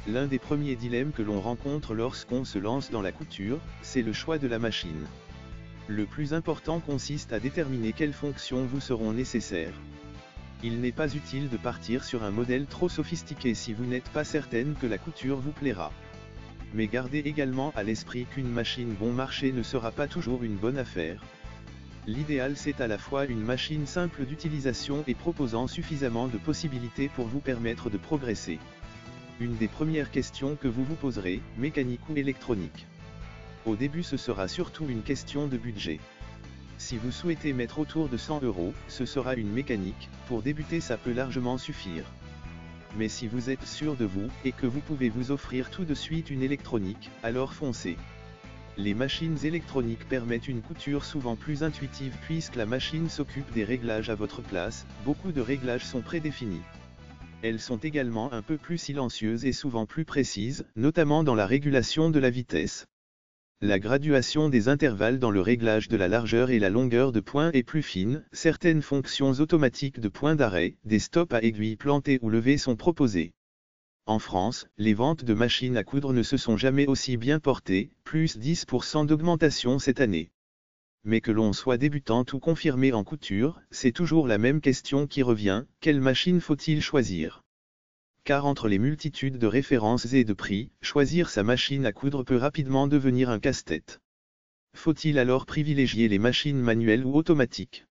L'un des premiers dilemmes que l'on rencontre lorsqu'on se lance dans la couture, c'est le choix de la machine. Le plus important consiste à déterminer quelles fonctions vous seront nécessaires. Il n'est pas utile de partir sur un modèle trop sophistiqué si vous n'êtes pas certaine que la couture vous plaira. Mais gardez également à l'esprit qu'une machine bon marché ne sera pas toujours une bonne affaire. L'idéal c'est à la fois une machine simple d'utilisation et proposant suffisamment de possibilités pour vous permettre de progresser. Une des premières questions que vous vous poserez, mécanique ou électronique. Au début ce sera surtout une question de budget. Si vous souhaitez mettre autour de 100 €, ce sera une mécanique, pour débuter ça peut largement suffire. Mais si vous êtes sûr de vous, et que vous pouvez vous offrir tout de suite une électronique, alors foncez. Les machines électroniques permettent une couture souvent plus intuitive puisque la machine s'occupe des réglages à votre place, beaucoup de réglages sont prédéfinis. Elles sont également un peu plus silencieuses et souvent plus précises, notamment dans la régulation de la vitesse. La graduation des intervalles dans le réglage de la largeur et la longueur de pointe est plus fine, certaines fonctions automatiques de point d'arrêt, des stops à aiguilles plantées ou levées sont proposées. En France, les ventes de machines à coudre ne se sont jamais aussi bien portées, plus 10% d'augmentation cette année. Mais que l'on soit débutante ou confirmé en couture, c'est toujours la même question qui revient, quelle machine faut-il choisir ? Car entre les multitudes de références et de prix, choisir sa machine à coudre peut rapidement devenir un casse-tête. Faut-il alors privilégier les machines manuelles ou automatiques ?